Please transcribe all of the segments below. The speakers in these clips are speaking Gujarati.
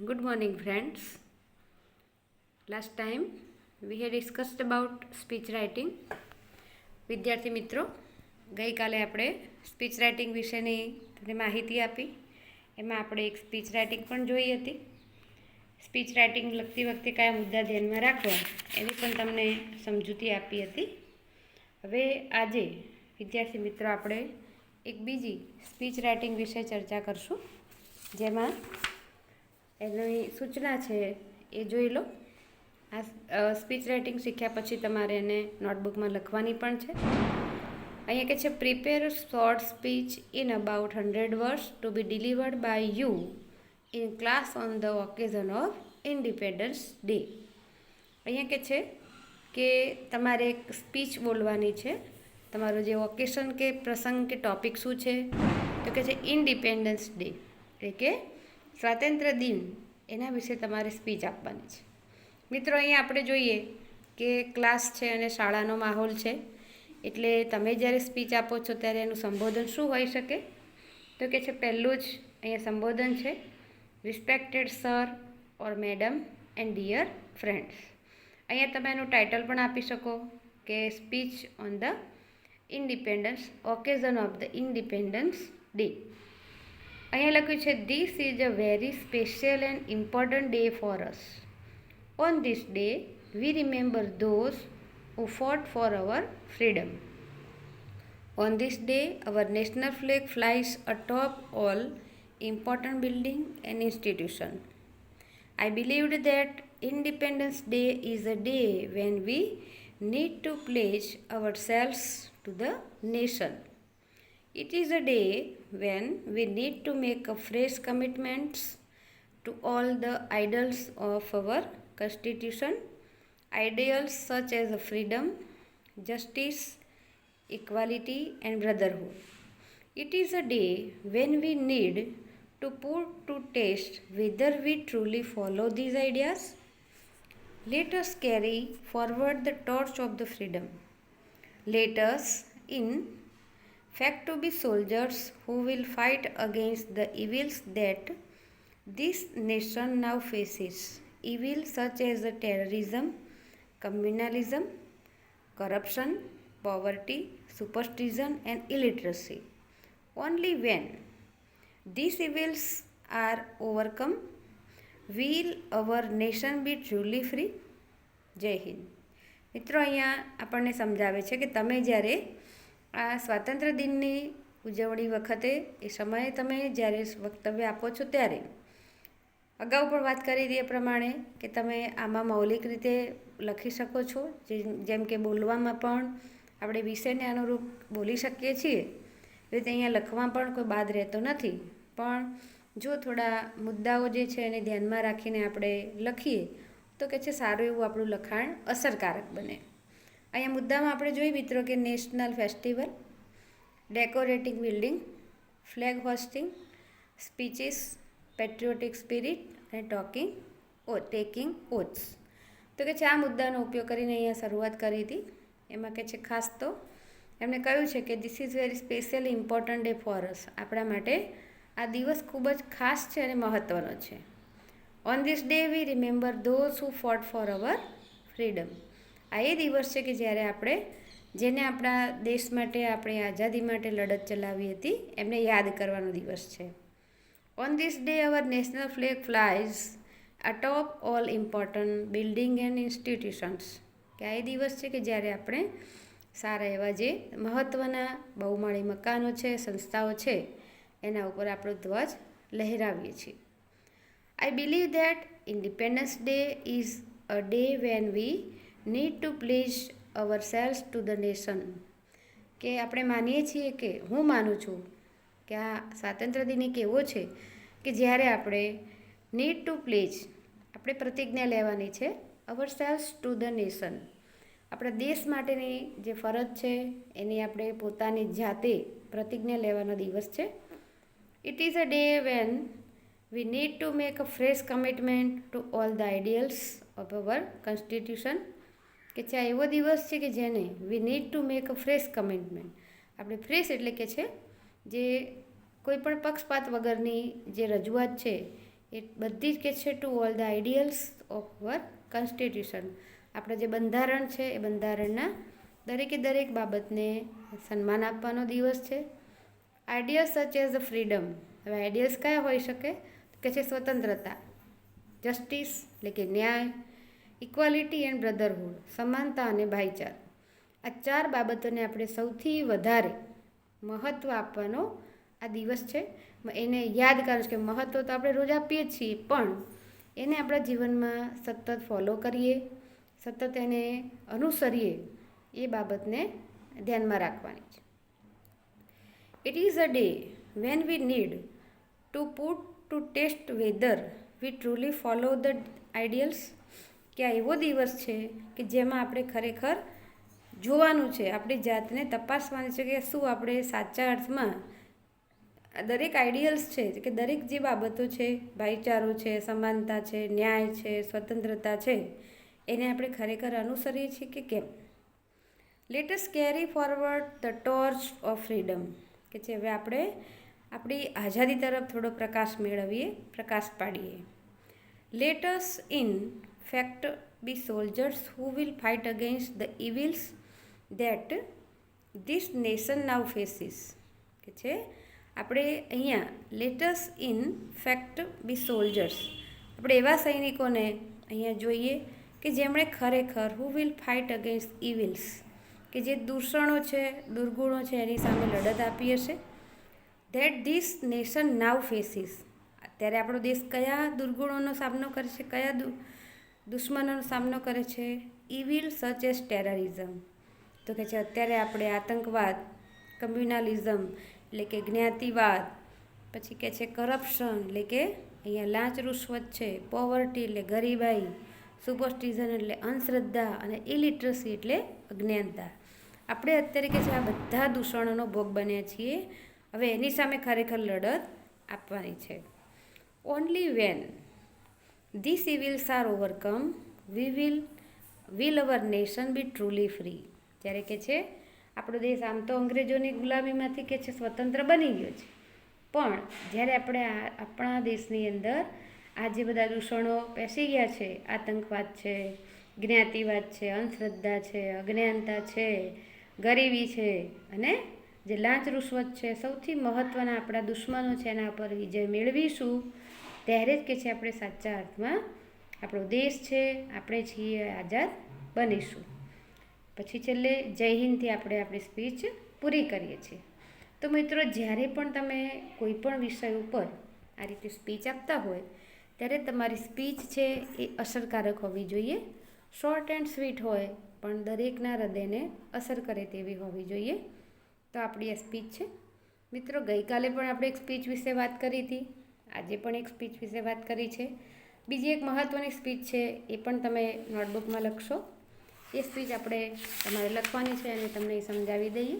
Good morning, friends. Last time we had discussed about speech writing. વિદ્યાર્થી મિત્રો, ગઈકાલે આપણે સ્પીચ રાઇટિંગ વિશેની તમને માહિતી આપી. એમાં આપણે એક સ્પીચ રાઇટિંગ પણ જોઈ હતી. સ્પીચ રાઇટિંગ લખતી વખતે કયા મુદ્દા ધ્યાનમાં રાખવા એની પણ તમને સમજૂતી આપી હતી. હવે આજે વિદ્યાર્થી મિત્રો આપણે એક બીજી સ્પીચ રાઇટિંગ વિશે ચર્ચા કરશું, જેમાં એની સૂચના છે એ જોઈ લો. આ સ્પીચ રાઇટિંગ શીખ્યા પછી તમારે એને નોટબુકમાં લખવાની પણ છે. અહીંયા કહે છે, prepare short speech in about 100 words to be delivered by you in class on the occasion of Independence Day. અહીંયા કહે છે કે તમારે એક સ્પીચ બોલવાની છે. તમારો જે ઓકેશન કે પ્રસંગ કે ટોપિક શું છે તો કહે છે ઇન્ડિપેન્ડન્સ ડે, એટલે કે સ્વાતંત્ર્ય દિન. એના વિશે તમારે સ્પીચ આપવાની છે. મિત્રો, અહીંયા આપણે જોઈએ કે ક્લાસ છે અને શાળાનો માહોલ છે, એટલે તમે જ્યારે સ્પીચ આપો છો ત્યારે એનું સંબોધન શું હોઈ શકે તો કે છે, પહેલું જ અહીંયા સંબોધન છે, respected sir or madam and dear friends. અહીંયા તમે એનું ટાઇટલ પણ આપી શકો કે speech on the independence occasion of the Independence Day. અહીંયા લખ્યું છે, this is a very special and important day for us. On this day, we remember those who fought for our freedom. On this day, our national flag flies atop all important buildings and institutions. I believed that Independence Day is a day when we need to pledge ourselves to the nation. It is a day when we need to make a fresh commitments to all the ideals of our Constitution, ideals such as freedom, justice, equality and brotherhood. It is a day when we need to put to test whether we truly follow these ideas. Let us carry forward the torch of the freedom. Let us, in fact, to be soldiers who will fight against the evils that this nation now faces. Evil such as terrorism, communalism, corruption, poverty, superstition and illiteracy. Only when these evils are overcome will our nation be truly free. જય હિન્દ. મિત્રો, અહીંયા આપણને સમજાવે છે કે તમે જ્યારે આ સ્વાતંત્ર્ય દિનની ઉજવણી વખતે એ સમયે તમે જ્યારે વક્તવ્ય આપો છો ત્યારે અગાઉ પણ વાત કરી હતી એ પ્રમાણે કે તમે આમાં મૌલિક રીતે લખી શકો છો, જેમ કે બોલવામાં પણ આપણે વિષયને અનુરૂપ બોલી શકીએ છીએ, એ રીતે અહીંયા લખવામાં પણ કોઈ બાદ રહેતો નથી. પણ જો થોડા મુદ્દાઓ જે છે એને ધ્યાનમાં રાખીને આપણે લખીએ તો કે છે સારું એવું આપણું લખાણ અસરકારક બને. અહીંયા મુદ્દામાં આપણે જોઈએ મિત્રો કે national festival, decorating building, flag hoisting, speeches, patriotic spirit અને ટેકિંગ ઓથ્સ. તો કે છે આ મુદ્દાનો ઉપયોગ કરીને અહીંયા શરૂઆત કરી હતી. એમાં કે છે ખાસ તો એમણે કહ્યું છે કે this is very special important day for અસ. આપણા માટે આ દિવસ ખૂબ જ ખાસ છે અને મહત્ત્વનો છે. On this day we remember those who fought for our freedom. આ એ દિવસ છે કે જ્યારે આપણે જેને આપણા દેશ માટે, આપણી આઝાદી માટે લડત ચલાવી હતી એમને યાદ કરવાનો દિવસ છે. On this day, our national flag flies atop all important buildings and institutions. કે આ એ દિવસ છે કે જ્યારે આપણે સારા એવા જે મહત્ત્વના બહુમાળી મકાનો છે, સંસ્થાઓ છે, એના ઉપર આપણો ધ્વજ લહેરાવીએ છીએ. I believe that Independence Day is a day when we need to pledge ourselves to the nation. કે આપણે માનીએ છીએ કે હું માનું છું કે આ સ્વાતંત્ર્ય દિન એક એવો છે કે જ્યારે આપણે નીડ ટુ પ્લેજ, આપણે પ્રતિજ્ઞા લેવાની છે અવરસેલ્સ ટુ ધ નેશન. આપણા દેશ માટેની જે ફરજ છે એની આપણે પોતાની જાતે પ્રતિજ્ઞા લેવાનો દિવસ છે. It is a day when we need to make a fresh commitment to all the ideals of our constitution. કે છે આ એવો દિવસ છે કે જેને we need to make a fresh commitment. આપણે ફ્રેશ એટલે કે છે જે કોઈ પણ પક્ષપાત વગરની જે રજૂઆત છે એ બધી જ કે છે to all the ideals of our constitution. આપણા જે બંધારણ છે એ બંધારણના દરેકે દરેક બાબતને સન્માન આપવાનો દિવસ છે. આઈડિયલ્સ સચ એઝ અ ફ્રીડમ. હવે આઈડિયલ્સ કયા હોઈ શકે? કે છે સ્વતંત્રતા, જસ્ટિસ એટલે કે ન્યાય, ઇક્વાલિટી એન્ડ બ્રધરહુડ સમાનતા અને ભાઈચારો. આ 4 બાબતોને આપણે સૌથી વધારે મહત્ત્વ આપવાનો આ દિવસ છે. એને યાદ કરવાનું છે કે મહત્ત્વ તો આપણે રોજ આપીએ જ છીએ, પણ એને આપણા જીવનમાં સતત ફોલો કરીએ, સતત એને અનુસરીએ, એ બાબતને ધ્યાનમાં રાખવાની છે. It is a day when we need to put to test whether we truly follow the ideals. કે આ એવો દિવસ છે કે જેમાં આપણે ખરેખર જોવાનું છે, આપણી જાતને તપાસવાની છે કે શું આપણે સાચા અર્થમાં દરેક આઈડિયલ્સ છે કે દરેક જે બાબતો છે, ભાઈચારો છે, સમાનતા છે, ન્યાય છે, સ્વતંત્રતા છે, એને આપણે ખરેખર અનુસરીએ છીએ કે કેમ. Let us carry forward the torch of freedom. કે છે હવે આપણે આપણી આઝાદી તરફ થોડો પ્રકાશ મેળવીએ, પ્રકાશ પાડીએ. Let us in fact be soldiers who will fight against the evils that this nation now faces. કે છે આપણે અહીંયા let's in fact be soldiers, આપણે એવા સૈનિકોને અહીંયા જોઈએ કે જેમણે ખરેખર who will fight against evils, કે જે દૂષણો છે, દુર્ગુણો છે, એની સામે લડત આપી હશે. That this nation now faces. અત્યારે આપણો દેશ કયા દુર્ગુણોનો સામનો કરે છે, કયા દુશ્મનોનો સામનો કરે છે? Evil such as terrorism. તો કે છે અત્યારે આપણે આતંકવાદ, કમ્યુનલિઝમ એટલે કે જ્ઞાતિવાદ, પછી કે છે કરપ્શન એટલે કે અહીંયા લાંચ રૂશ્વત છે, પોવર્ટી એટલે ગરીબાઈ, સુપરસ્ટિઝન એટલે અંધશ્રદ્ધા, અને ઇલિટરસી એટલે અજ્ઞાનતા. આપણે અત્યારે કે છે આ બધા દૂષણોનો ભોગ બન્યા છીએ. હવે એની સામે ખરેખર લડત આપવાની છે. Only when this evils are overcome will our nation be truly free. જ્યારે કે છે આપણો દેશ આમ તો અંગ્રેજોની ગુલામીમાંથી કે છે સ્વતંત્ર બની ગયો છે, પણ જ્યારે આપણે આપણા દેશની અંદર આ જે બધા દૂષણો પેસી ગયા છે, આતંકવાદ છે, જ્ઞાતિવાદ છે, અંધશ્રદ્ધા છે, અજ્ઞાનતા છે, ગરીબી છે, અને જે લાંચ રૂશ્વત છે, સૌથી મહત્ત્વના આપણા દુશ્મનો છે, એના પર વિજય મેળવીશું, ત્યારે જ કે છે આપણે સાચા અર્થમાં આપણો દેશ છે, આપણે છીએ આઝાદ બનીશું. પછી છેલ્લે જય હિન્દથી આપણે આપણી સ્પીચ પૂરી કરીએ છીએ. તો મિત્રો, જ્યારે પણ તમે કોઈ પણ વિષય ઉપર આ રીતે સ્પીચ આપતા હોય ત્યારે તમારી સ્પીચ છે એ અસરકારક હોવી જોઈએ. શોર્ટ એન્ડ સ્વીટ હોય પણ દરેકના હૃદયને અસર કરે તેવી હોવી જોઈએ. તો આપણી આ સ્પીચ છે. મિત્રો, ગઈકાલે પણ આપણે એક સ્પીચ વિશે વાત કરી હતી, આજે પણ એક સ્પીચ વિશે વાત કરી છે. બીજી એક મહત્ત્વની સ્પીચ છે, એ પણ તમે નોટબુકમાં લખશો. એ સ્પીચ આપણે તમારે લખવાની છે અને તમને એ સમજાવી દઈએ.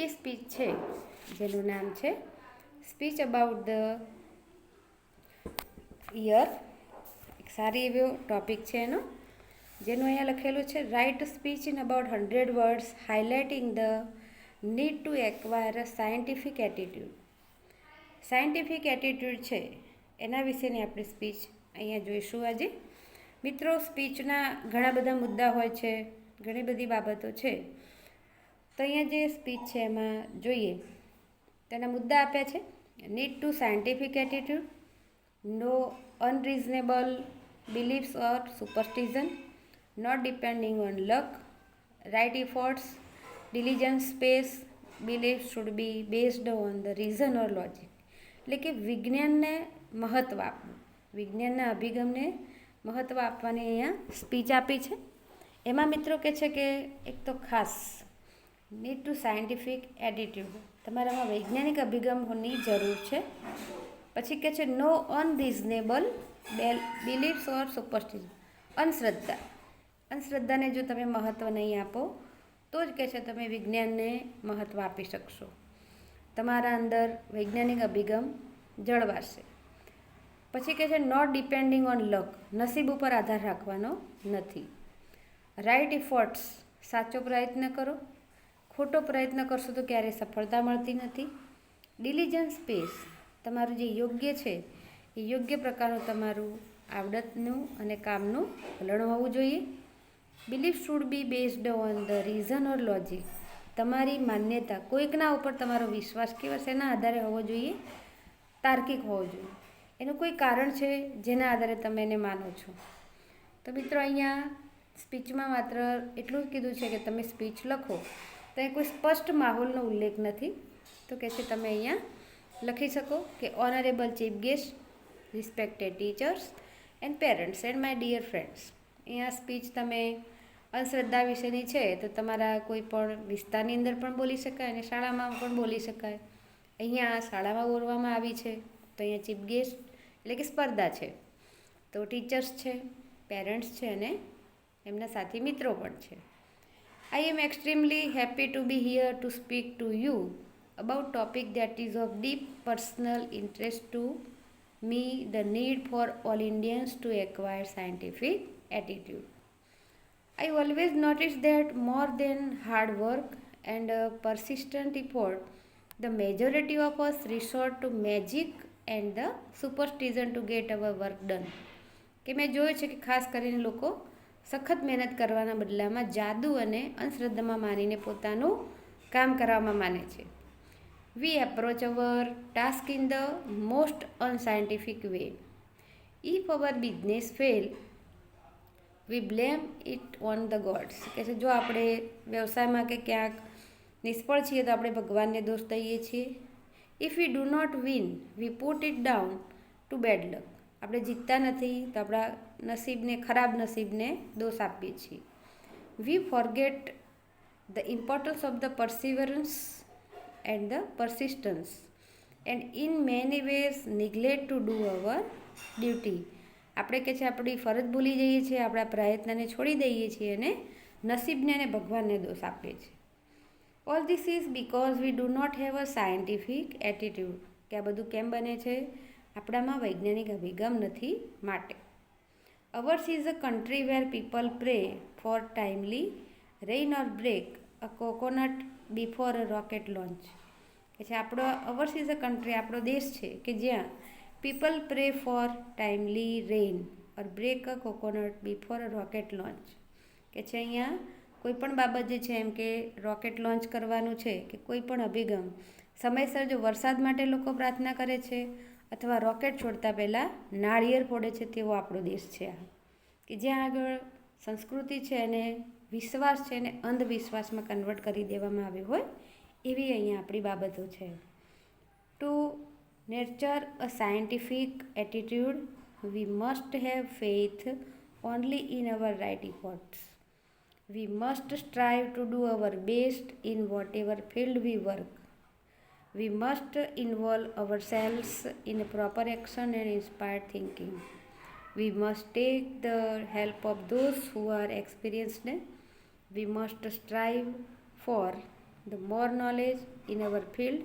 એ સ્પીચ છે જેનું નામ છે સ્પીચ અબાઉટ ધ યર. એક સારી એવો ટોપિક છે એનો, જેનું અહીંયા લખેલું છે write speech in about 100 words highlighting the need to acquire a scientific attitude. Scientific attitude છે એના વિશેની આપણે સ્પીચ અહીંયા જોઈશું આજે. મિત્રો, સ્પીચના ઘણા બધા મુદ્દા હોય છે, ઘણી બધી બાબતો છે. તો અહીંયા જે સ્પીચ છે એમાં જોઈએ તેના મુદ્દા આપ્યા છે. Need to scientific attitude, no unreasonable beliefs or superstition, not depending on luck, right efforts, diligence space, belief should be based on the reason or logic. એટલે કે વિજ્ઞાનને મહત્ત્વ આપવું, વિજ્ઞાનના અભિગમને મહત્ત્વ આપવાની અહીંયા સ્પીચ આપી છે. એમાં મિત્રો કહે છે કે એક તો ખાસ નીડ ટુ સાયન્ટિફિક એટીટ્યૂડ, તમારામાં વૈજ્ઞાનિક અભિગમની જરૂર છે. પછી કહે છે નો અનરીઝનેબલ બિલીફ્સ ઓર સુપરસ્ટિશન, અંધશ્રદ્ધાને જો તમે મહત્ત્વ નહીં આપો તો જ કહે છે તમે વિજ્ઞાનને મહત્ત્વ આપી શકશો. તમારા અંદર વૈજ્ઞાનિક અભિગમ જળવાશે. પછી કહે છે નોટ ડિપેન્ડિંગ ઓન લક, નસીબ ઉપર આધાર રાખવાનો નથી. રાઇટ ઇફોર્ટ્સ, સાચો પ્રયત્ન કરો, ખોટો પ્રયત્ન કરશો તો ક્યારેય સફળતા મળતી નથી. ડિલિજન્સ સ્પેસ, તમારું જે યોગ્ય છે એ યોગ્ય પ્રકારનું તમારું આવડતનું અને કામનું વલણ હોવું જોઈએ. Belief should be based on the reason or logic. તમારી માન્યતા કોઈકના ઉપર તમારો વિશ્વાસ કેવો શેના આધારે હોવો જોઈએ? તાર્કિક હોવો જોઈએ. એનું કોઈ કારણ છે જેના આધારે તમે એને માનો છો. તો મિત્રો અહીંયા સ્પીચમાં માત્ર એટલું જ કીધું છે કે તમે સ્પીચ લખો તો એ કોઈ સ્પષ્ટ માહોલનો ઉલ્લેખ નથી. તો કે છે તમે અહીંયા લખી શકો કે honourable chief guest, respected teachers and parents and my dear friends. અહીંયા સ્પીચ તમે અંધશ્રદ્ધા વિશેની છે તો તમારા કોઈ પણ વિસ્તારની અંદર પણ બોલી શકાય અને શાળામાં પણ બોલી શકાય. અહીંયા શાળામાં બોલવામાં આવી છે તો અહીંયા ચીફ ગેસ્ટ એટલે કે સ્પર્ધા છે, તો ટીચર્સ છે, પેરેન્ટ્સ છે અને એમના સાથી મિત્રો પણ છે. I am extremely happy to be here to speak to you about topic that is of deep personal interest to me, the need for all Indians to acquire scientific attitude. I always noticed that more than hard work and persistent effort, the majority of us resort to magic and the superstition to get our work done. કે મેં જોયું છે કે ખાસ કરીને લોકો સખત મહેનત કરવાના બદલામાં જાદુ અને અંધશ્રદ્ધામાં માનીને પોતાનું કામ કરવામાં માને છે. We approach our task in the most unscientific way. If our business fail, we blame it on the gods. કે છે જો આપણે વ્યવસાયમાં કે ક્યાંક નિષ્ફળ છીએ તો આપણે ભગવાનને દોષ દઈએ છીએ. If we do not win we put it down to bad luck. આપણે જીતતા નથી તો આપણા નસીબને, ખરાબ નસીબને દોષ આપીએ છીએ. We forget the importance of the perseverance and the persistence and in many ways neglect to do our duty. આપણે કે છે આપણી ફરજ ભૂલી જઈએ છીએ, આપણા પ્રયત્નને છોડી દઈએ છીએ અને નસીબને અને ભગવાનને દોષ આપીએ છીએ. All this is because we do not have a scientific attitude. કે આ બધું કેમ બને છે? આપણામાં વૈજ્ઞાનિક અભિગમ નથી માટે. Ours is a country where people pray for timely rain or break a coconut before a rocket launch. કે છે આપણો અવર્સ ઇઝ અ કન્ટ્રી, આપણો દેશ છે કે જ્યાં people pray for timely rain or break a coconut before a rocket launch. કે છે અહીંયા કોઈ પણ બાબત જે છે એમ કે રોકેટ લોન્ચ કરવાનું છે કે કોઈ પણ અભિગમ સમયસર જો વરસાદ માટે લોકો પ્રાર્થના કરે છે અથવા રોકેટ છોડતા પહેલાં નાળિયેર ફોડે છે, તેવો આપણો દેશ છે આ. કે જ્યાં આગળ સંસ્કૃતિ છે અને વિશ્વાસ છે એને અંધવિશ્વાસમાં કન્વર્ટ કરી દેવામાં આવ્યો હોય એવી અહીંયા આપણી બાબતો છે. To nurture a scientific attitude, we must have faith only in our right efforts. We must strive to do our best in whatever field we work. We must involve ourselves in proper action and inspired thinking. We must take the help of those who are experienced. We must strive for the more knowledge in our field.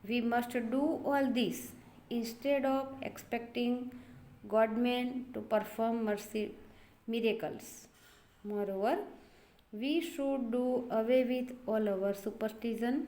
We must do all this instead of expecting God-men to perform miracles. Moreover, we should do away with all our superstition.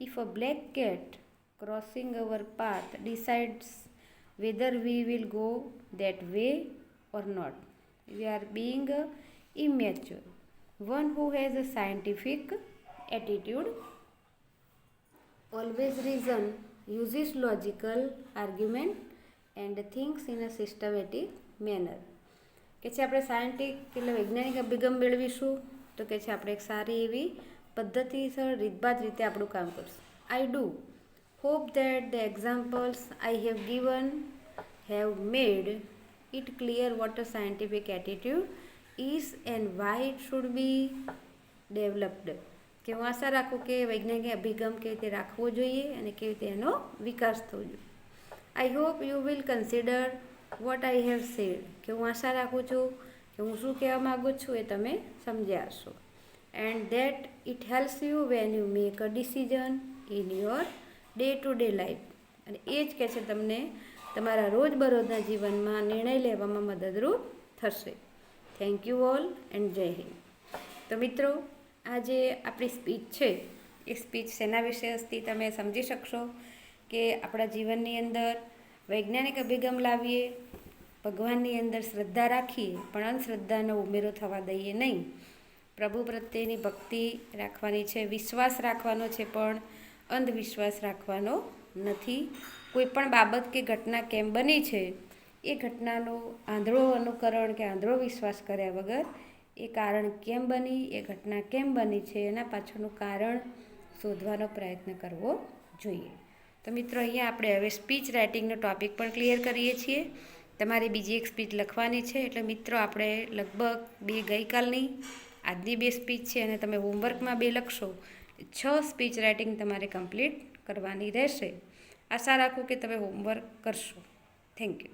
If a black cat crossing our path decides whether we will go that way or not, we are being immature. One who has a scientific attitude always reason, uses logical argument and thinks in a systematic manner. કે છે આપણે સાયન્ટિફિક એટલે વૈજ્ઞાનિક અભિગમ મેળવીશું તો કે છે આપણે એક સારી એવી પદ્ધતિસર રીતભાત રીતે આપણું કામ કરશું. I do hope that the examples I have given have made it clear what a scientific attitude is and Y it should be developed. કે હું આશા રાખું કે વૈજ્ઞાનિક અભિગમ કેવી રીતે રાખવો જોઈએ અને કેવી રીતે એનો વિકાસ થવો જોઈએ. I hope you will consider what I have sad. કે હું આશા રાખું છું કે હું શું કહેવા માગું છું એ તમે સમજ્યા હશો. And that it helps you when you make a decision in your day to day life. અને એ જ કહે છે તમને તમારા રોજબરોજના જીવનમાં નિર્ણય લેવામાં મદદરૂપ થશે. થેન્ક યુ ઓલ એન્ડ જય હિન્દ. તો મિત્રો, આ જે આપણી સ્પીચ છે એ સ્પીચ શેના વિશે હતી તમે સમજી શકશો કે આપણા જીવનની અંદર વૈજ્ઞાનિક અભિગમ લાવીએ, ભગવાનની અંદર શ્રદ્ધા રાખીએ, પણ અંધશ્રદ્ધાનો ઉમેરો થવા દઈએ નહીં. પ્રભુ પ્રત્યેની ભક્તિ રાખવાની છે, વિશ્વાસ રાખવાનો છે, પણ અંધવિશ્વાસ રાખવાનો નથી. કોઈ પણ બાબત કે ઘટના કેમ બની છે એ ઘટનાનો આંધળો અનુકરણ કે આંધળો વિશ્વાસ કર્યા વગર એ કારણ કેમ બની, એ ઘટના કેમ બની છે એના પાછળનું કારણ શોધવાનો પ્રયત્ન કરવો જોઈએ. તો મિત્રો અહીંયા આપણે હવે સ્પીચ રાઇટિંગનો ટૉપિક પણ ક્લિયર કરીએ છીએ. તમારી બીજી એક સ્પીચ લખવાની છે, એટલે મિત્રો આપણે લગભગ ગઈકાલની આજની 2 સ્પીચ છે અને તમે હોમવર્કમાં 2 લખશો. 6 સ્પીચ રાઇટિંગ તમારે કમ્પ્લીટ કરવાની રહેશે. આશા રાખું કે તમે હોમવર્ક કરશો. Thank you.